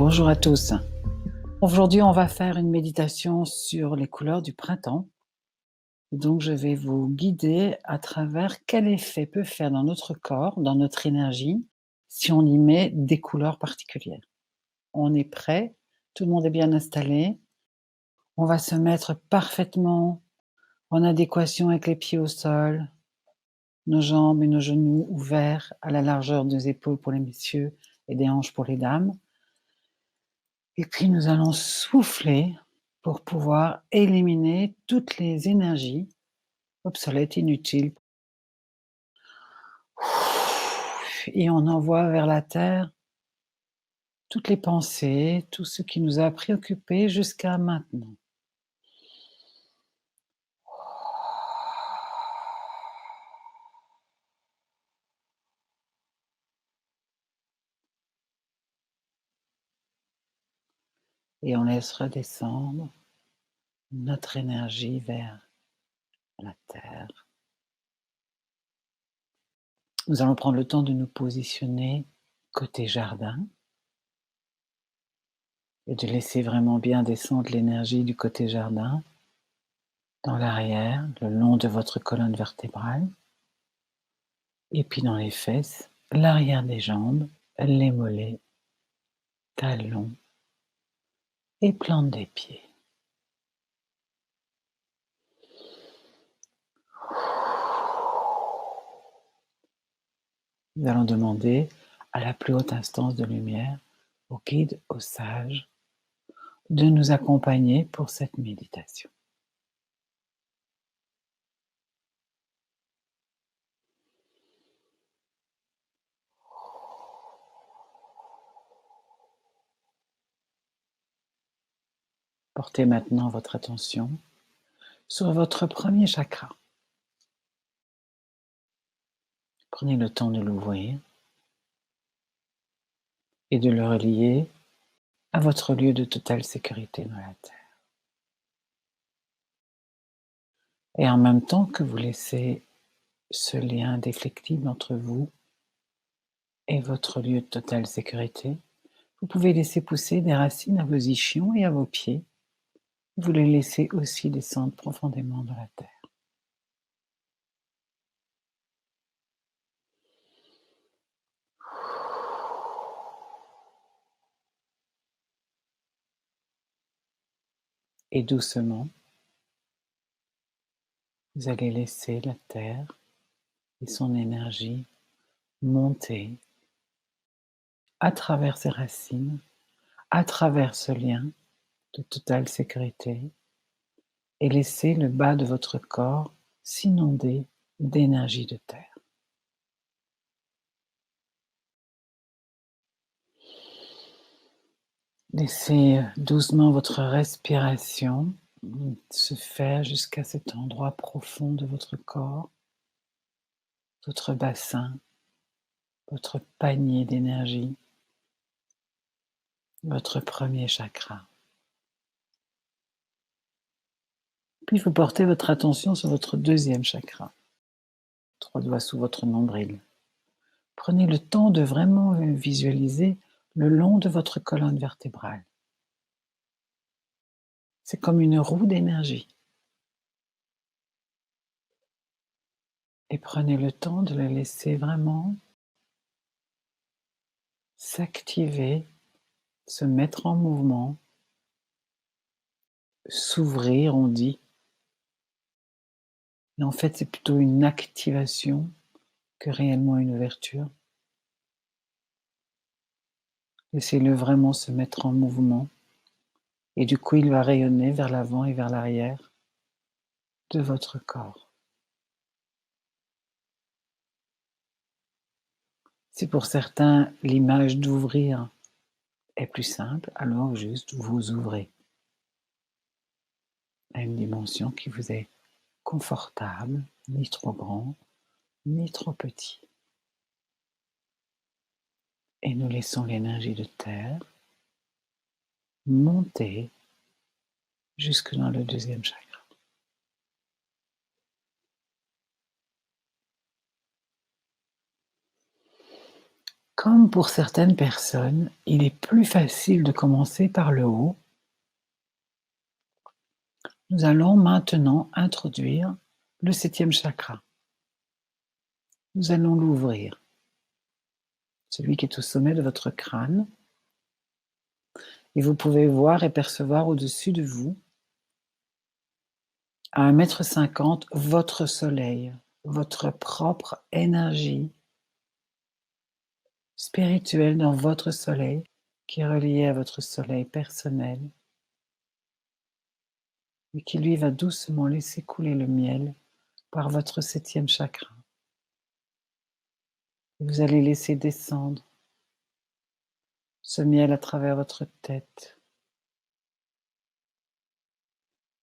Bonjour à tous. Aujourd'hui, on va faire une méditation sur les couleurs du printemps. Donc, je vais vous guider à travers quel effet peut faire dans notre corps, dans notre énergie, si on y met des couleurs particulières. On est prêt, tout le monde est bien installé. On va se mettre parfaitement en adéquation avec les pieds au sol, nos jambes et nos genoux ouverts à la largeur des épaules pour les messieurs et des hanches pour les dames. Et puis nous allons souffler pour pouvoir éliminer toutes les énergies obsolètes, inutiles. Et on envoie vers la terre toutes les pensées, tout ce qui nous a préoccupés jusqu'à maintenant. Et on laisse redescendre notre énergie vers la terre. Nous allons prendre le temps de nous positionner côté jardin et de laisser vraiment bien descendre l'énergie du côté jardin dans l'arrière, le long de votre colonne vertébrale, et puis dans les fesses, l'arrière des jambes, les mollets, talons et plante des pieds. Nous allons demander à la plus haute instance de lumière, au guide, au sage, de nous accompagner pour cette méditation. Portez maintenant votre attention sur votre premier chakra. Prenez le temps de l'ouvrir et de le relier à votre lieu de totale sécurité dans la Terre. Et en même temps que vous laissez ce lien indéfectible entre vous et votre lieu de totale sécurité, vous pouvez laisser pousser des racines à vos ischions et à vos pieds. Vous les laissez aussi descendre profondément dans la terre. Et doucement, vous allez laisser la terre et son énergie monter à travers ses racines, à travers ce lien de totale sécurité, et laisser le bas de votre corps s'inonder d'énergie de terre. Laissez doucement votre respiration se faire jusqu'à cet endroit profond de votre corps, votre bassin, votre panier d'énergie, votre premier chakra. Puis vous portez votre attention sur votre deuxième chakra, 3 doigts sous votre nombril. Prenez le temps de vraiment visualiser le long de votre colonne vertébrale. C'est comme une roue d'énergie. Et prenez le temps de la laisser vraiment s'activer, se mettre en mouvement, s'ouvrir, on dit. Mais en fait, c'est plutôt une activation que réellement une ouverture. Laissez-le vraiment se mettre en mouvement. Et du coup, il va rayonner vers l'avant et vers l'arrière de votre corps. Si pour certains, l'image d'ouvrir est plus simple, alors juste vous ouvrez à une dimension qui vous est confortable, ni trop grand, ni trop petit. Et nous laissons l'énergie de terre monter jusque dans le deuxième chakra. Comme pour certaines personnes, il est plus facile de commencer par le haut. Nous allons maintenant introduire le 7e chakra. Nous allons l'ouvrir, celui qui est au sommet de votre crâne, et vous pouvez voir et percevoir au-dessus de vous, à 1,50 m, votre soleil, votre propre énergie spirituelle dans votre soleil, qui est relié à votre soleil personnel, et qui lui va doucement laisser couler le miel par votre 7e chakra. Vous allez laisser descendre ce miel à travers votre tête,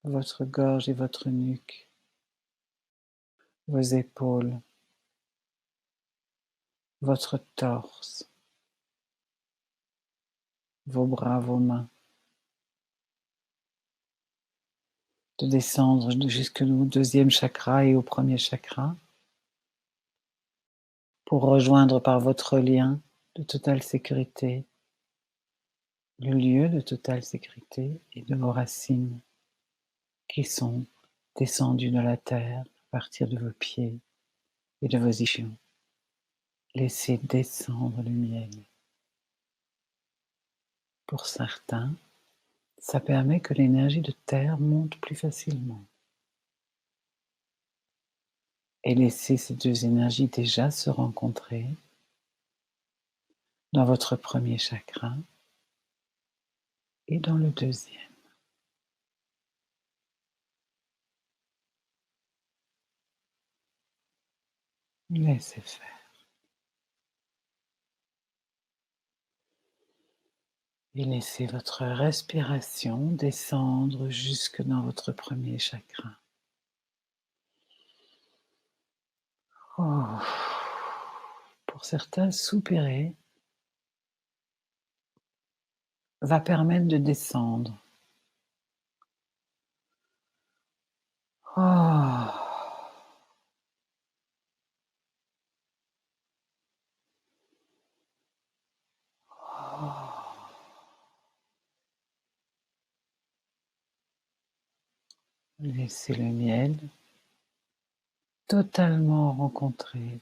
votre gorge et votre nuque, vos épaules, votre torse, vos bras, vos mains, de descendre jusqu'au 2e chakra et au 1er chakra, pour rejoindre par votre lien de totale sécurité le lieu de totale sécurité et de vos racines qui sont descendues de la terre à partir de vos pieds et de vos ischions. Laissez descendre le miel. Pour certains, ça permet que l'énergie de terre monte plus facilement. Et laissez ces deux énergies déjà se rencontrer dans votre 1er chakra et dans le 2e. Laissez faire. Et laissez votre respiration descendre jusque dans votre 1er chakra. Oh. Pour certains, soupirer va permettre de descendre. Oh. Oh. Laissez le miel totalement rencontrer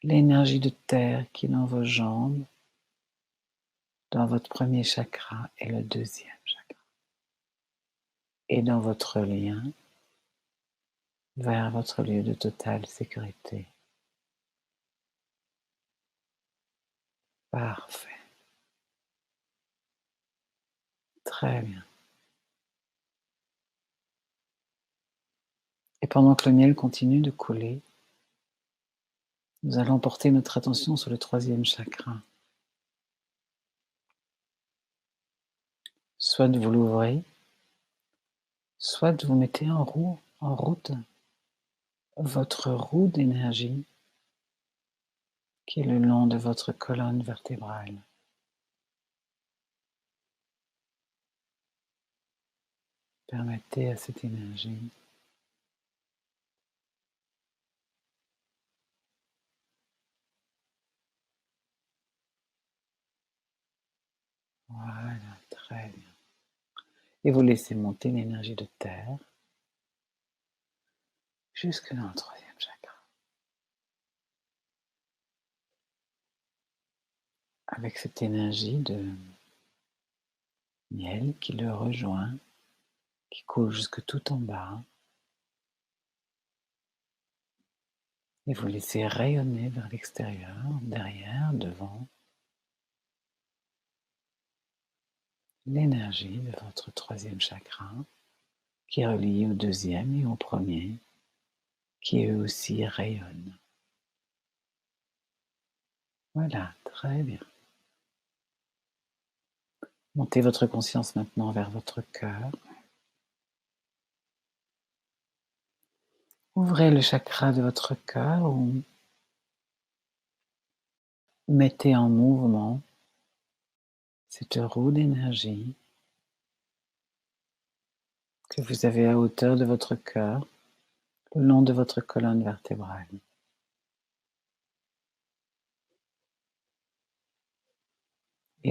l'énergie de terre qui est dans vos jambes, dans votre 1er chakra et le 2e chakra, et dans votre lien vers votre lieu de totale sécurité. Parfait. Très bien. Et pendant que le miel continue de couler, nous allons porter notre attention sur le 3e chakra. Soit vous l'ouvrez, soit vous mettez en route votre roue d'énergie qui est le long de votre colonne vertébrale. Permettez à cette énergie voilà, très bien. Et vous laissez monter l'énergie de terre jusque dans le 3e chakra. Avec cette énergie de miel qui le rejoint, qui coule jusque tout en bas. Et vous laissez rayonner vers l'extérieur, derrière, devant, l'énergie de votre 3e chakra, qui est relié au 2e et au 1er, qui eux aussi rayonnent. Voilà, très bien. Montez votre conscience maintenant vers votre cœur. Ouvrez le chakra de votre cœur ou mettez en mouvement cette roue d'énergie que vous avez à hauteur de votre cœur, le long de votre colonne vertébrale.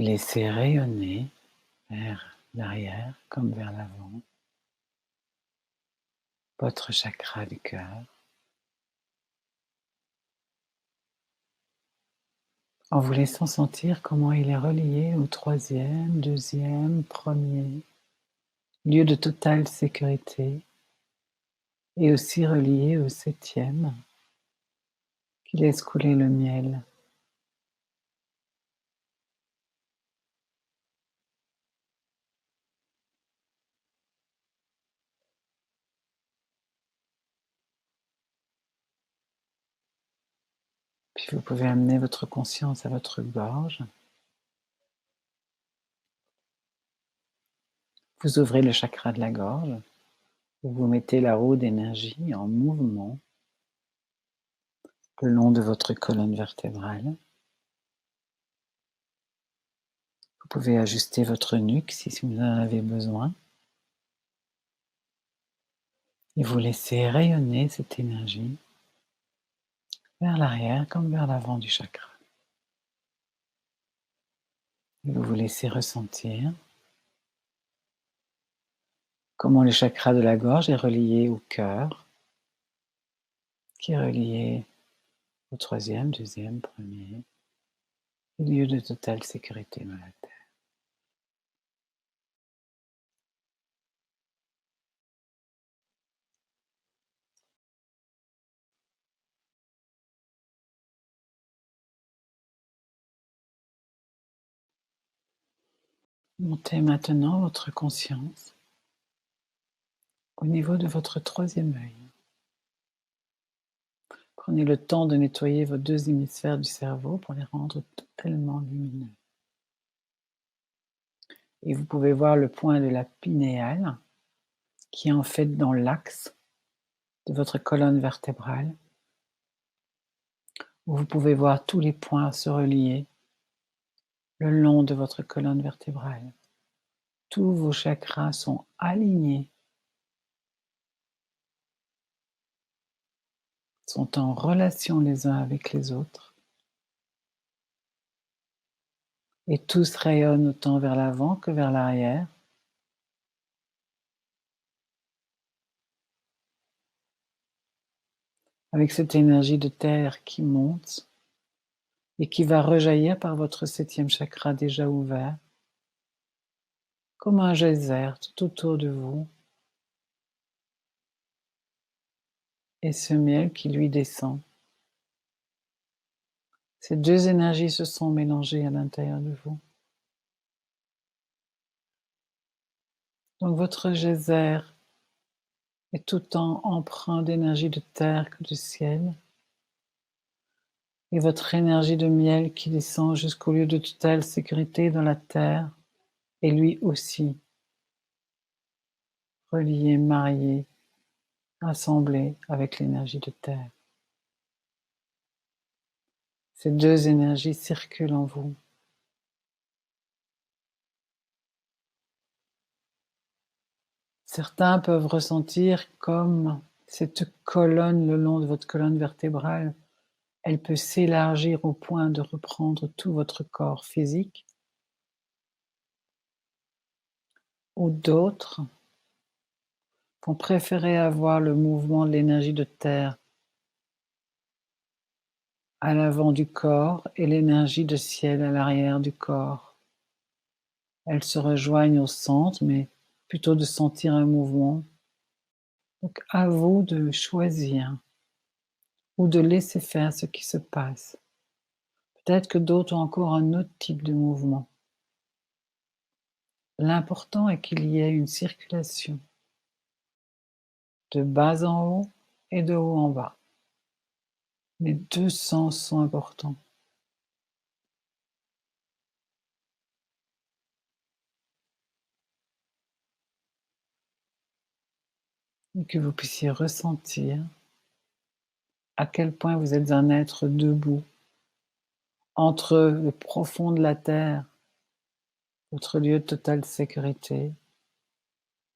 et laissez rayonner vers l'arrière comme vers l'avant votre chakra du cœur, en vous laissant sentir comment il est relié au troisième, deuxième, premier lieu de totale sécurité et aussi relié au septième qui laisse couler le miel. Puis vous pouvez amener votre conscience à votre gorge. Vous ouvrez le chakra de la gorge, vous mettez la roue d'énergie en mouvement le long de votre colonne vertébrale. Vous pouvez ajuster votre nuque si vous en avez besoin. Et vous laissez rayonner cette énergie vers l'arrière comme vers l'avant du chakra. Et vous vous laissez ressentir comment le chakra de la gorge est relié au cœur, qui est relié au troisième, deuxième, premier, lieu de totale sécurité dans la Terre. Montez maintenant votre conscience au niveau de votre troisième œil. Prenez le temps de nettoyer vos deux hémisphères du cerveau pour les rendre totalement lumineux. Et vous pouvez voir le point de la pinéale qui est en fait dans l'axe de votre colonne vertébrale, où vous pouvez voir tous les points se relier le long de votre colonne vertébrale. Tous vos chakras sont alignés, sont en relation les uns avec les autres, et tous rayonnent autant vers l'avant que vers l'arrière. Avec cette énergie de terre qui monte et qui va rejaillir par votre septième chakra déjà ouvert, comme un geyser tout autour de vous, et ce miel qui lui descend. Ces deux énergies se sont mélangées à l'intérieur de vous. Donc votre geyser est autant empreint d'énergie de terre que de ciel, et votre énergie de miel qui descend jusqu'au lieu de totale sécurité dans la terre est lui aussi relié, marié, assemblé avec l'énergie de terre. Ces deux énergies circulent en vous. Certains peuvent ressentir comme cette colonne le long de votre colonne vertébrale, elle peut s'élargir au point de reprendre tout votre corps physique, ou d'autres vont préférer avoir le mouvement de l'énergie de terre à l'avant du corps et l'énergie de ciel à l'arrière du corps. Elles se rejoignent au centre, mais plutôt de sentir un mouvement. Donc à vous de choisir ou de laisser faire ce qui se passe. Peut-être que d'autres ont encore un autre type de mouvement. L'important est qu'il y ait une circulation de bas en haut et de haut en bas. Les deux sens sont importants. Et que vous puissiez ressentir à quel point vous êtes un être debout entre le profond de la terre, votre lieu de totale sécurité,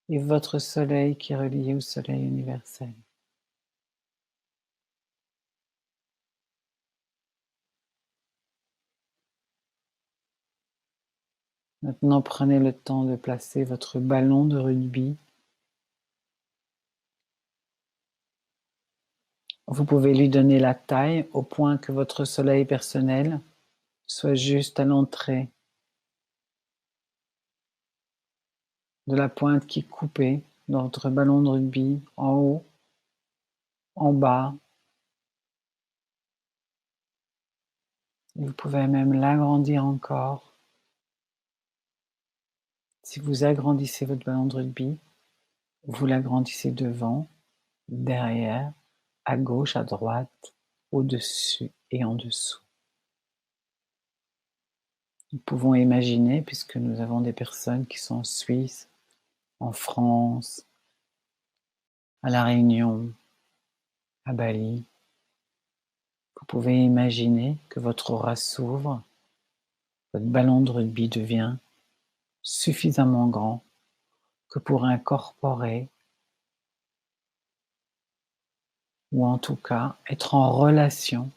et votre soleil qui est relié au soleil universel. Maintenant, prenez le temps de placer votre ballon de rugby. Vous pouvez lui donner la taille au point que votre soleil personnel soit juste à l'entrée de la pointe qui est coupée dans votre ballon de rugby, en haut, en bas. Et vous pouvez même l'agrandir encore. Si vous agrandissez votre ballon de rugby, vous l'agrandissez devant, derrière, à gauche, à droite, au-dessus et en dessous. Nous pouvons imaginer, puisque nous avons des personnes qui sont en Suisse, en France, à La Réunion, à Bali, vous pouvez imaginer que votre aura s'ouvre, votre ballon de rugby devient suffisamment grand que pour incorporer, ou en tout cas être en relation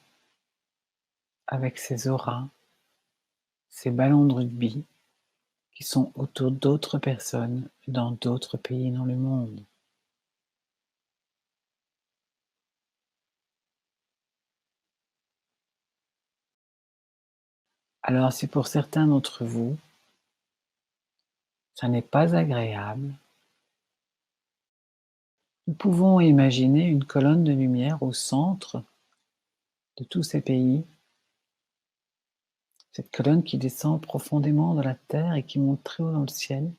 avec ces auras, ces ballons de rugby qui sont autour d'autres personnes dans d'autres pays dans le monde. Alors si pour certains d'entre vous, ça n'est pas agréable, nous pouvons imaginer une colonne de lumière au centre de tous ces pays, cette colonne qui descend profondément dans la terre et qui monte très haut dans le ciel.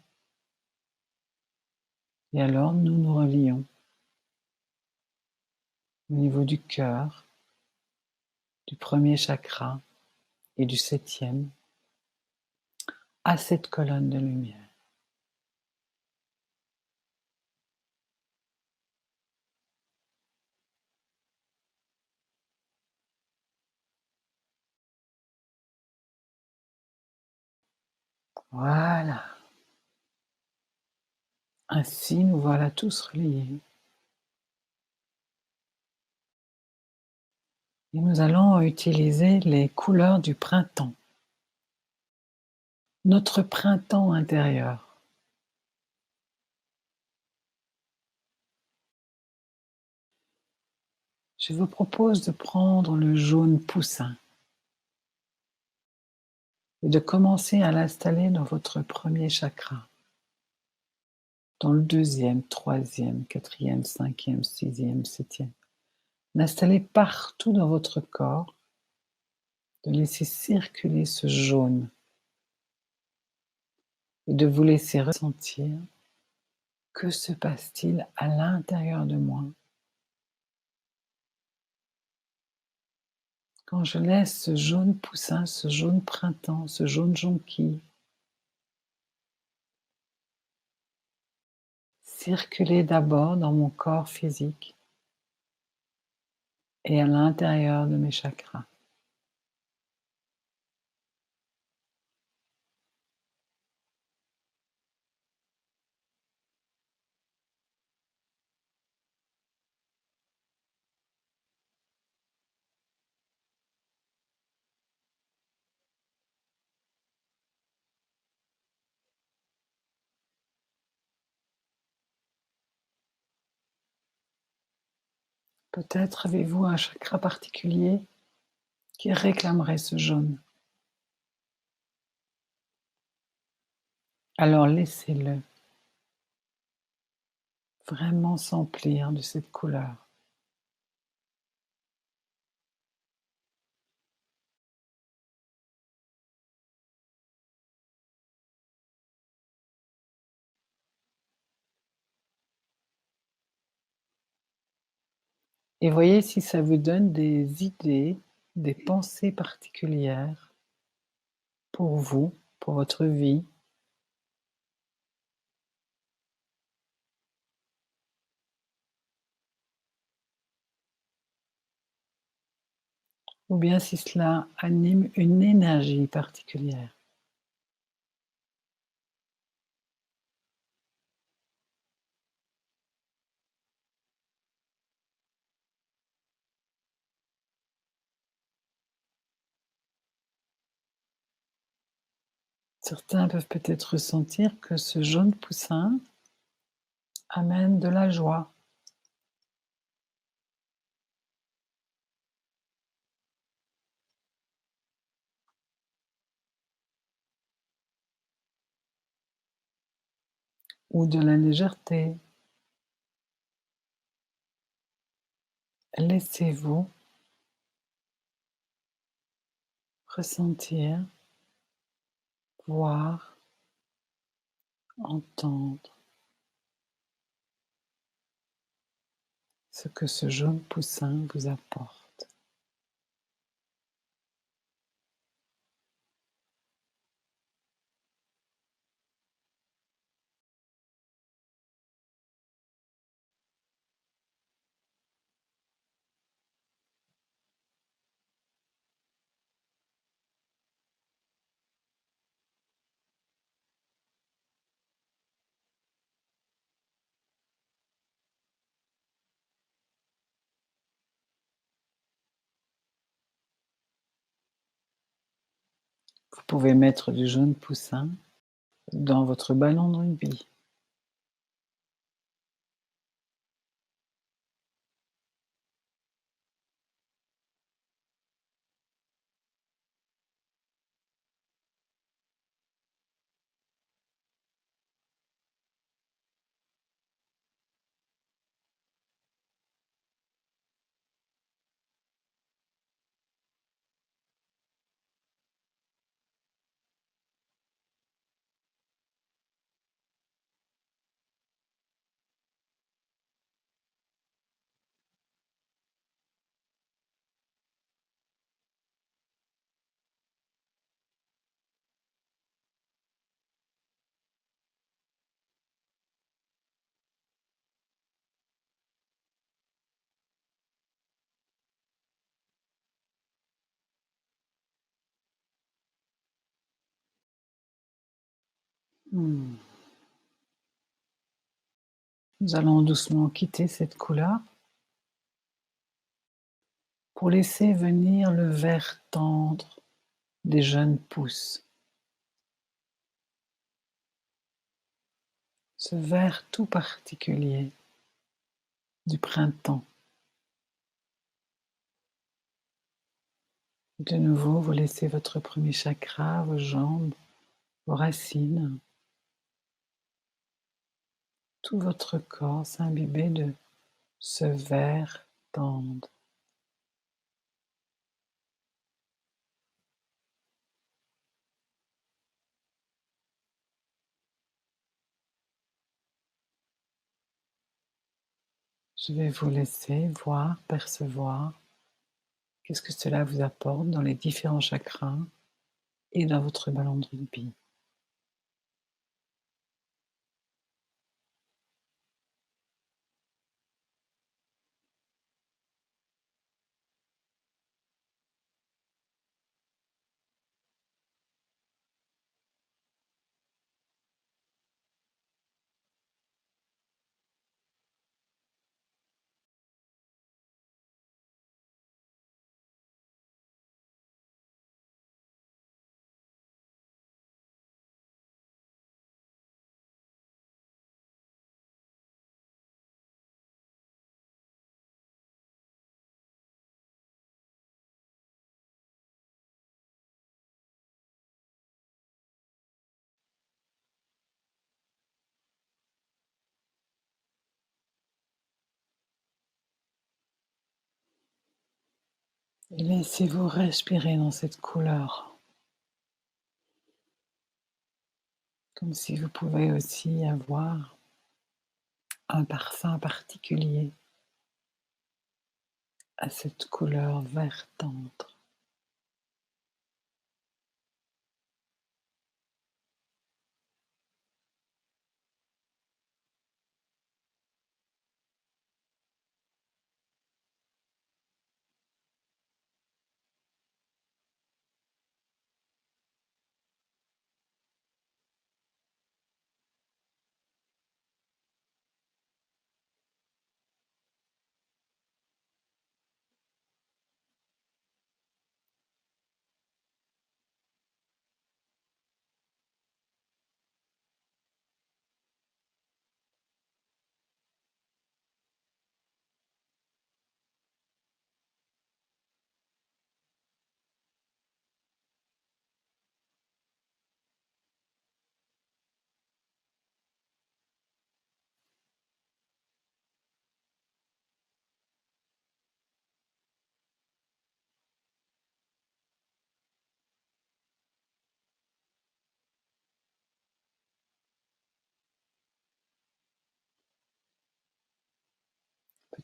Et alors nous nous relions au niveau du cœur, du premier chakra et du septième à cette colonne de lumière. Voilà. Ainsi, nous voilà tous reliés. Et nous allons utiliser les couleurs du printemps. Notre printemps intérieur. Je vous propose de prendre le jaune poussin et de commencer à l'installer dans votre premier chakra, dans le deuxième, troisième, quatrième, cinquième, sixième, septième. L'installer partout dans votre corps, de laisser circuler ce jaune et de vous laisser ressentir que se passe-t-il à l'intérieur de moi quand je laisse ce jaune poussin, ce jaune printemps, ce jaune jonquille circuler d'abord dans mon corps physique et à l'intérieur de mes chakras. Peut-être avez-vous un chakra particulier qui réclamerait ce jaune. Alors laissez-le vraiment s'emplir de cette couleur. Et voyez si ça vous donne des idées, des pensées particulières pour vous, pour votre vie. Ou bien si cela anime une énergie particulière. Certains peuvent peut-être ressentir que ce jaune poussin amène de la joie. Ou de la légèreté. Laissez-vous ressentir, voir, entendre ce que ce jaune poussin vous apporte. Vous pouvez mettre du jaune poussin dans votre ballon de rugby. Hmm. Nous allons doucement quitter cette couleur pour laisser venir le vert tendre des jeunes pousses. Ce vert tout particulier du printemps. De nouveau, vous laissez votre premier chakra, vos jambes, vos racines, tout votre corps s'imbiber de ce vert tendre. Je vais vous laisser voir, percevoir qu'est-ce que cela vous apporte dans les différents chakras et dans votre ballon de rugby. Et laissez-vous respirer dans cette couleur, comme si vous pouvez aussi avoir un parfum particulier à cette couleur vert tendre.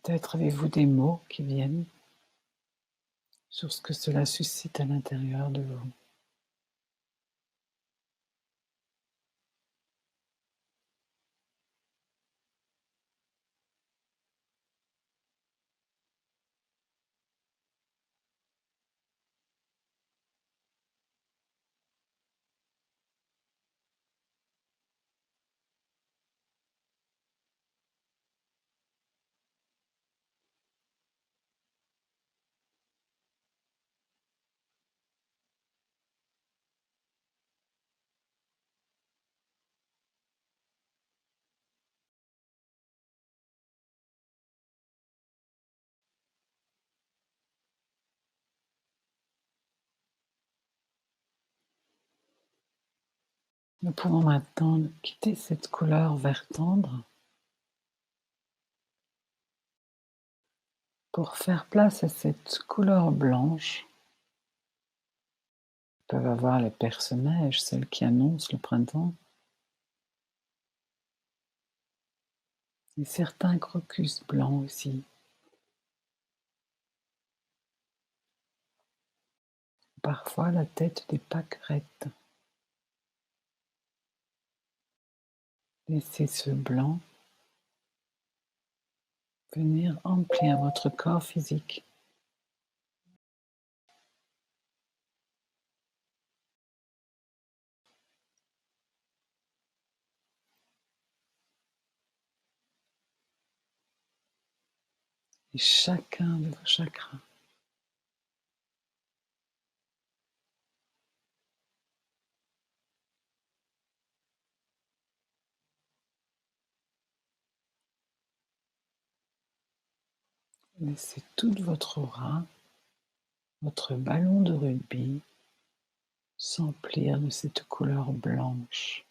Peut-être avez-vous des mots qui viennent sur ce que cela suscite à l'intérieur de vous. Nous pouvons maintenant quitter cette couleur vert tendre pour faire place à cette couleur blanche que peuvent avoir les personnages, celles qui annoncent le printemps, et certains crocus blancs aussi. Parfois la tête des pâquerettes. Laissez ce blanc venir emplir votre corps physique. Et chacun de vos chakras. Laissez toute votre aura, votre ballon de rugby, s'emplir de cette couleur blanche.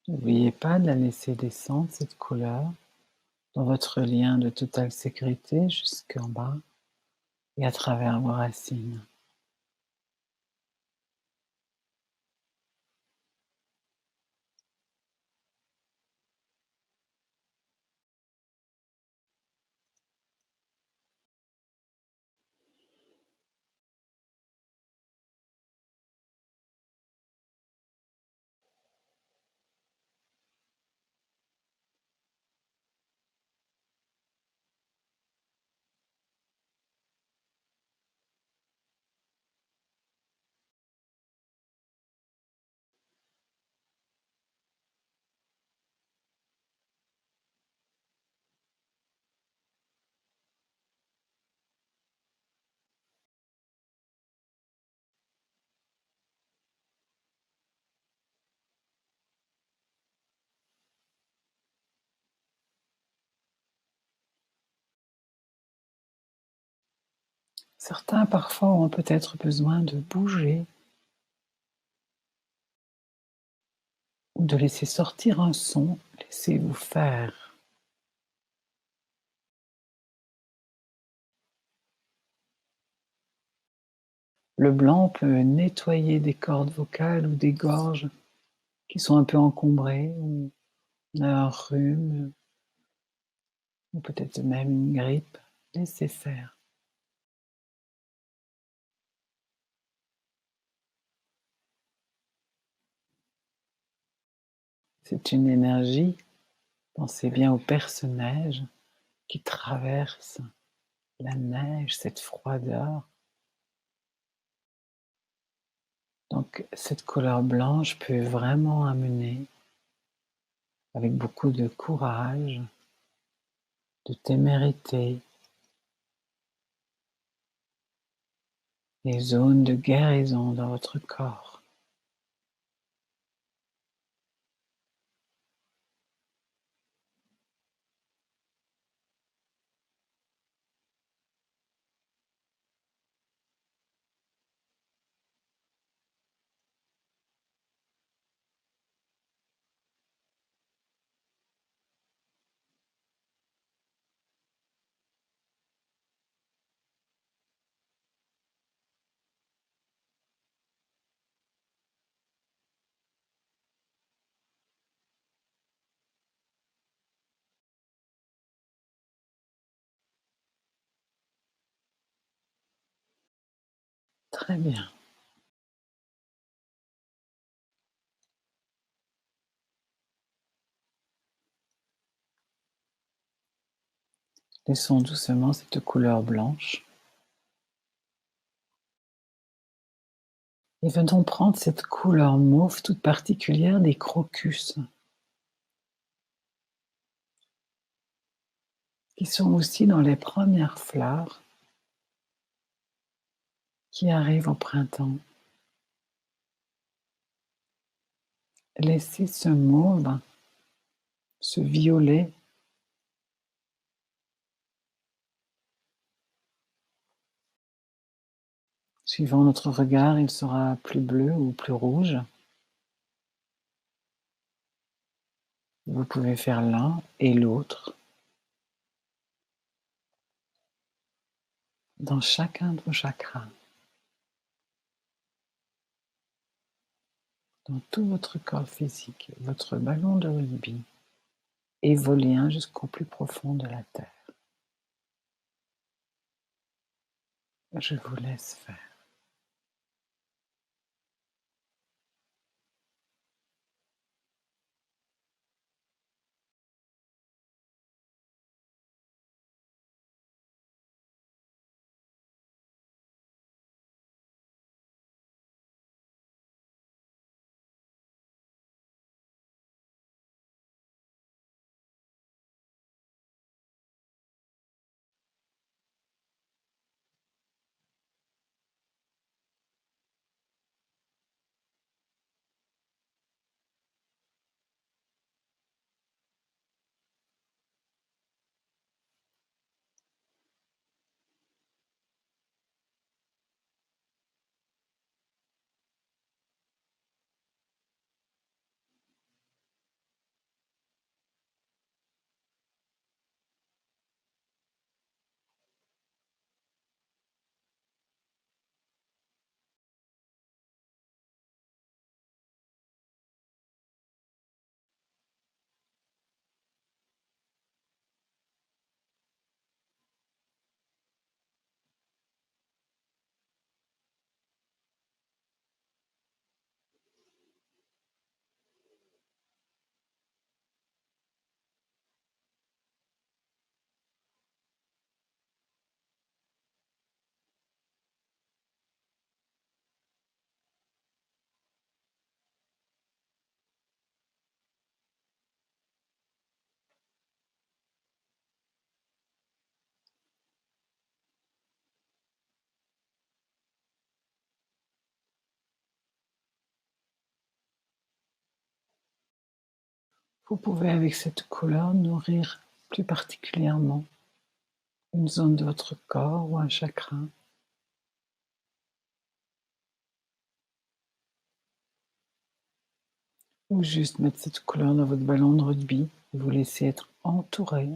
N'oubliez pas de la laisser descendre, cette couleur, dans votre lien de totale sécurité jusqu'en bas et à travers vos racines. Certains parfois ont peut-être besoin de bouger ou de laisser sortir un son. Laissez-vous faire. Le blanc peut nettoyer des cordes vocales ou des gorges qui sont un peu encombrées, ou un rhume, ou peut-être même une grippe. Laissez faire. C'est une énergie, pensez bien au perce-neige qui traverse la neige, cette froideur. Donc cette couleur blanche peut vraiment amener, avec beaucoup de courage, de témérité, des zones de guérison dans votre corps. Très bien. Laissons doucement cette couleur blanche et venons prendre cette couleur mauve toute particulière des crocus, qui sont aussi dans les premières fleurs qui arrivent au printemps. Laissez ce mauve, ce violet, suivant notre regard, il sera plus bleu ou plus rouge. Vous pouvez faire l'un et l'autre dans chacun de vos chakras, dans tout votre corps physique, votre ballon de rugby, évolien jusqu'au plus profond de la terre. Je vous laisse faire. Vous pouvez, avec cette couleur, nourrir plus particulièrement une zone de votre corps ou un chakra, ou juste mettre cette couleur dans votre ballon de rugby et vous laisser être entouré.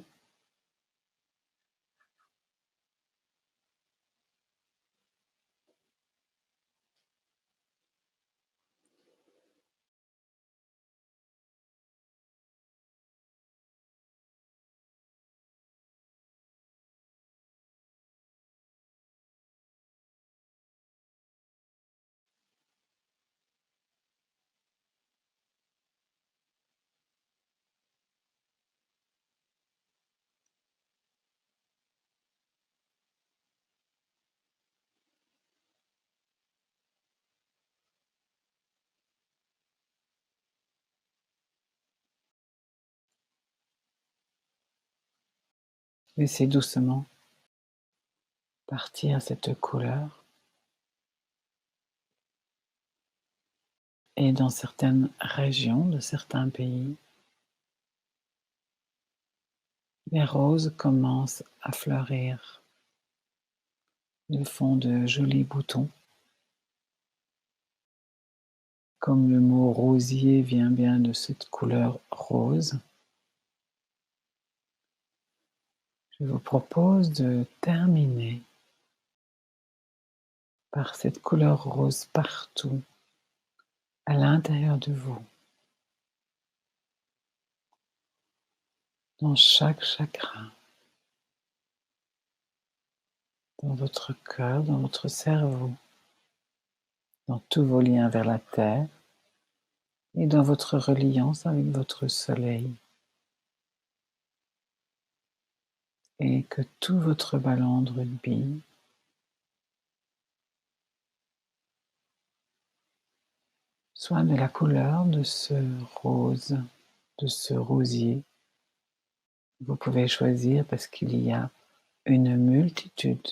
Laissez doucement partir cette couleur. Et dans certaines régions de certains pays, les roses commencent à fleurir. Ils font de jolis boutons. Comme le mot rosier vient bien de cette couleur rose, je vous propose de terminer par cette couleur rose partout, à l'intérieur de vous, dans chaque chakra, dans votre cœur, dans votre cerveau, dans tous vos liens vers la terre et dans votre reliance avec votre soleil. Et que tout votre ballon de rugby soit de la couleur de ce rose, de ce rosier. Vous pouvez choisir parce qu'il y a une multitude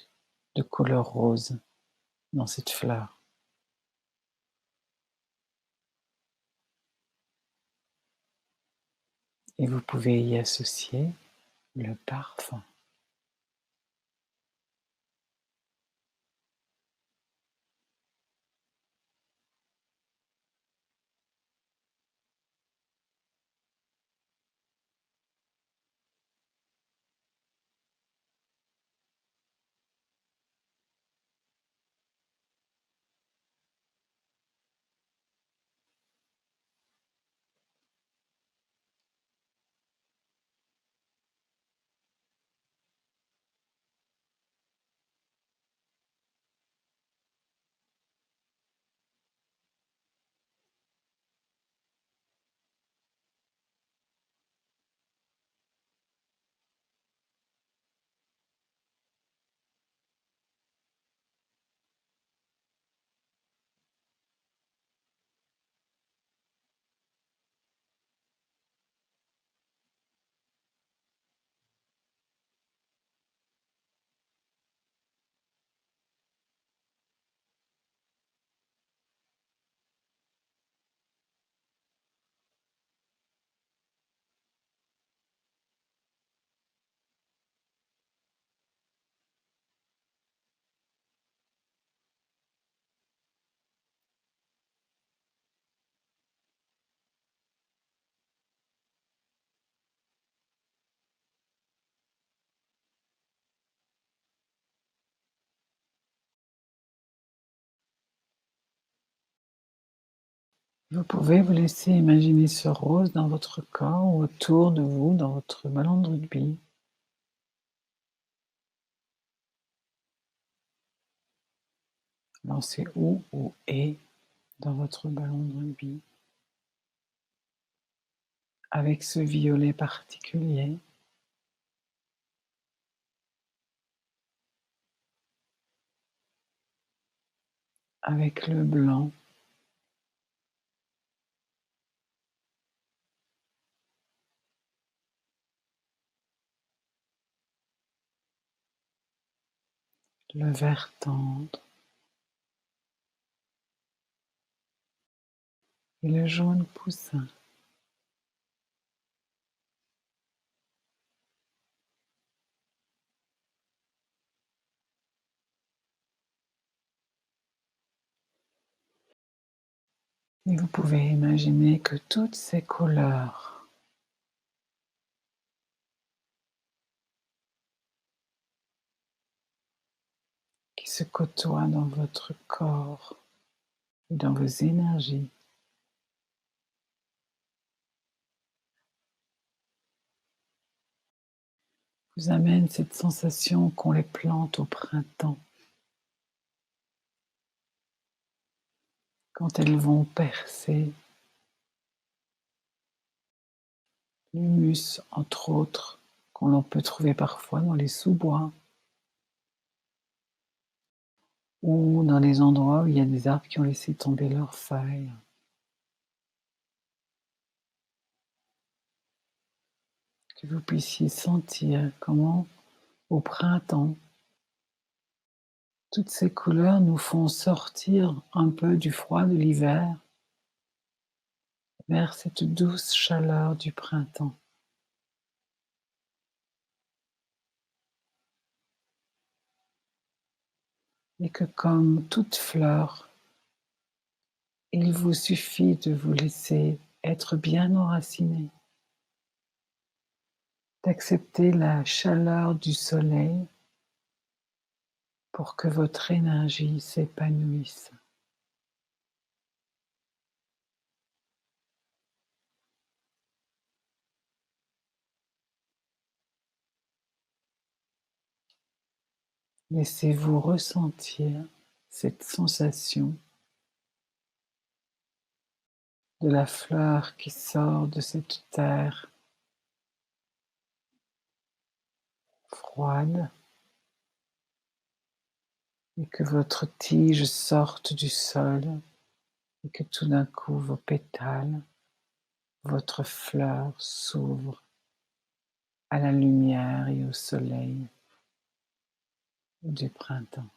de couleurs roses dans cette fleur. Et vous pouvez y associer le parfum. Vous pouvez vous laisser imaginer ce rose dans votre corps ou autour de vous, dans votre ballon de rugby. Lancez où ou et dans votre ballon de rugby. Avec ce violet particulier, avec le blanc, le vert tendre et le jaune poussin. Et vous pouvez imaginer que toutes ces couleurs qui se côtoient dans votre corps et dans vos énergies vous amènent cette sensation qu'ont les plantes au printemps, quand elles vont percer l'humus, entre autres, qu'on peut trouver parfois dans les sous-bois ou dans les endroits où il y a des arbres qui ont laissé tomber leurs feuilles. Que vous puissiez sentir comment au printemps. Toutes ces couleurs nous font sortir un peu du froid de l'hiver vers cette douce chaleur du printemps. Et que comme toute fleur, il vous suffit de vous laisser être bien enraciné, d'accepter la chaleur du soleil pour que votre énergie s'épanouisse. Laissez-vous ressentir cette sensation de la fleur qui sort de cette terre froide et que votre tige sorte du sol et que tout d'un coup vos pétales, votre fleur s'ouvre à la lumière et au soleil du printemps.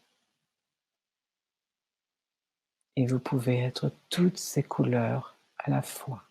Et vous pouvez être toutes ces couleurs à la fois.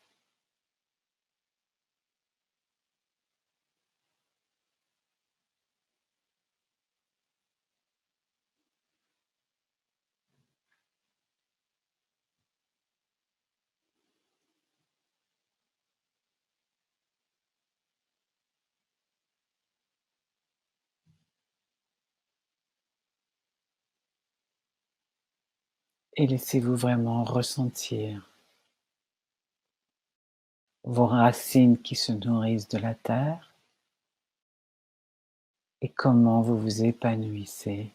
Et laissez-vous vraiment ressentir vos racines qui se nourrissent de la terre et comment vous vous épanouissez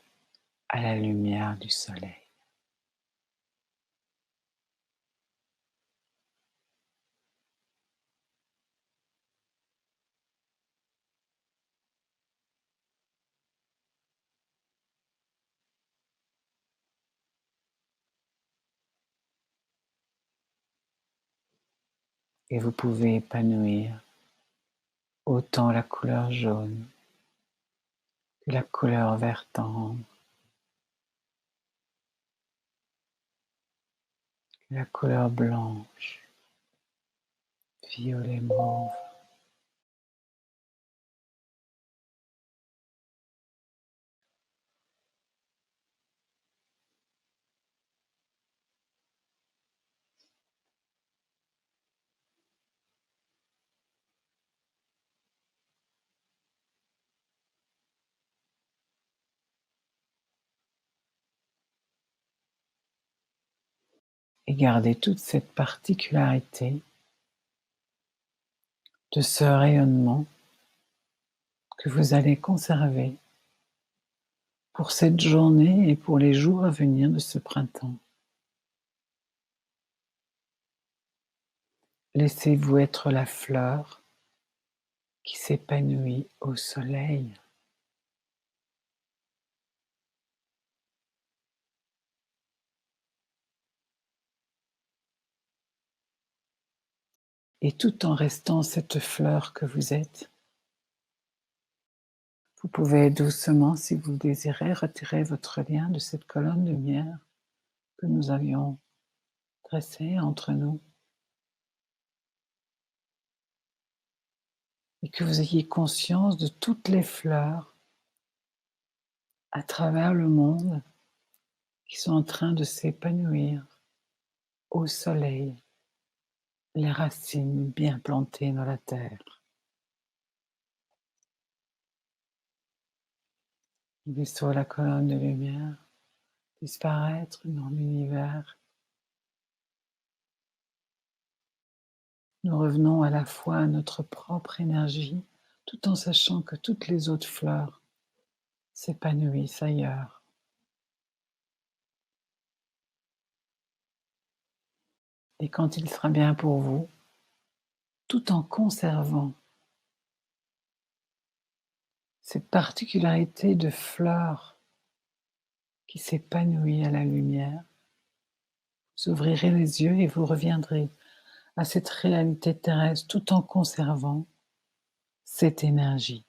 à la lumière du soleil. Et vous pouvez épanouir autant la couleur jaune que la couleur vert tendre, que la couleur blanche, violet mauve. Et gardez toute cette particularité de ce rayonnement que vous allez conserver pour cette journée et pour les jours à venir de ce printemps. Laissez-vous être la fleur qui s'épanouit au soleil. Et tout en restant cette fleur que vous êtes, vous pouvez doucement, si vous le désirez, retirer votre lien de cette colonne de lumière que nous avions dressée entre nous et que vous ayez conscience de toutes les fleurs à travers le monde qui sont en train de s'épanouir au soleil, les racines bien plantées dans la terre. Laissez la colonne de lumière disparaître dans l'univers. Nous revenons à la fois à notre propre énergie, tout en sachant que toutes les autres fleurs s'épanouissent ailleurs. Et quand il sera bien pour vous, tout en conservant cette particularité de fleurs qui s'épanouit à la lumière, vous ouvrirez les yeux et vous reviendrez à cette réalité terrestre tout en conservant cette énergie.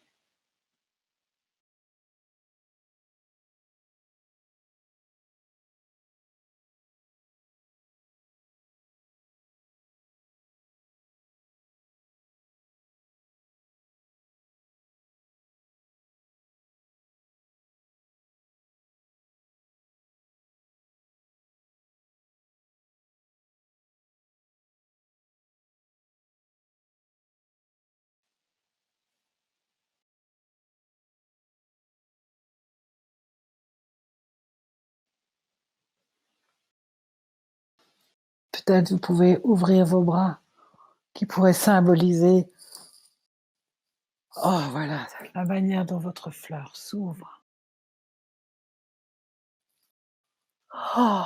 Peut-être vous pouvez ouvrir vos bras qui pourraient symboliser, oh voilà, la manière dont votre fleur s'ouvre. Oh!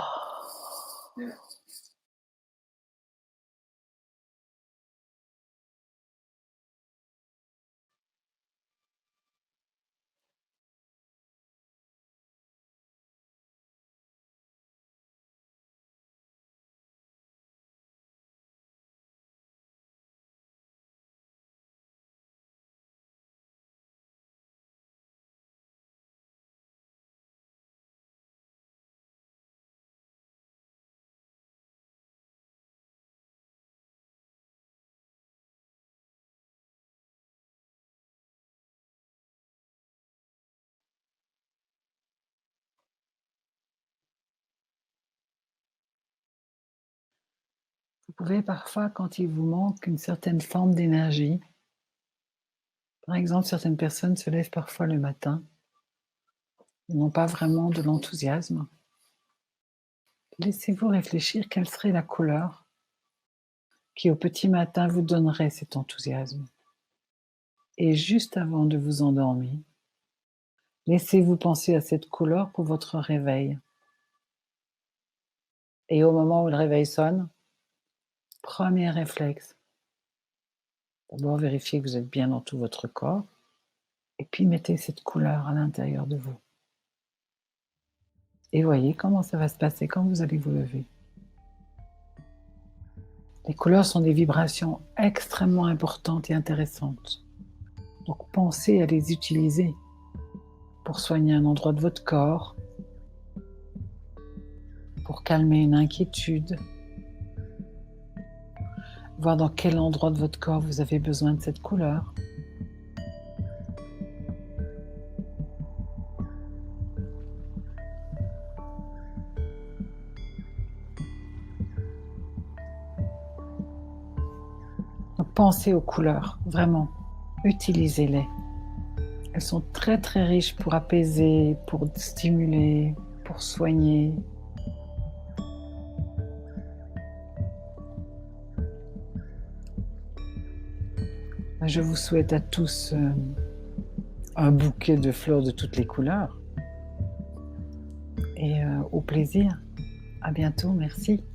Vous pouvez parfois, quand il vous manque une certaine forme d'énergie, par exemple, certaines personnes se lèvent parfois le matin, ils n'ont pas vraiment de l'enthousiasme. Laissez-vous réfléchir quelle serait la couleur qui, au petit matin, vous donnerait cet enthousiasme. Et juste avant de vous endormir, laissez-vous penser à cette couleur pour votre réveil. Et au moment où le réveil sonne, premier réflexe, d'abord vérifiez que vous êtes bien dans tout votre corps, et puis mettez cette couleur à l'intérieur de vous. Et voyez comment ça va se passer quand vous allez vous lever. Les couleurs sont des vibrations extrêmement importantes et intéressantes. Donc pensez à les utiliser pour soigner un endroit de votre corps, pour calmer une inquiétude, voir dans quel endroit de votre corps vous avez besoin de cette couleur. Donc pensez aux couleurs, vraiment, utilisez-les. Elles sont très très riches pour apaiser, pour stimuler, pour soigner. Je vous souhaite à tous un bouquet de fleurs de toutes les couleurs et au plaisir. À bientôt, merci.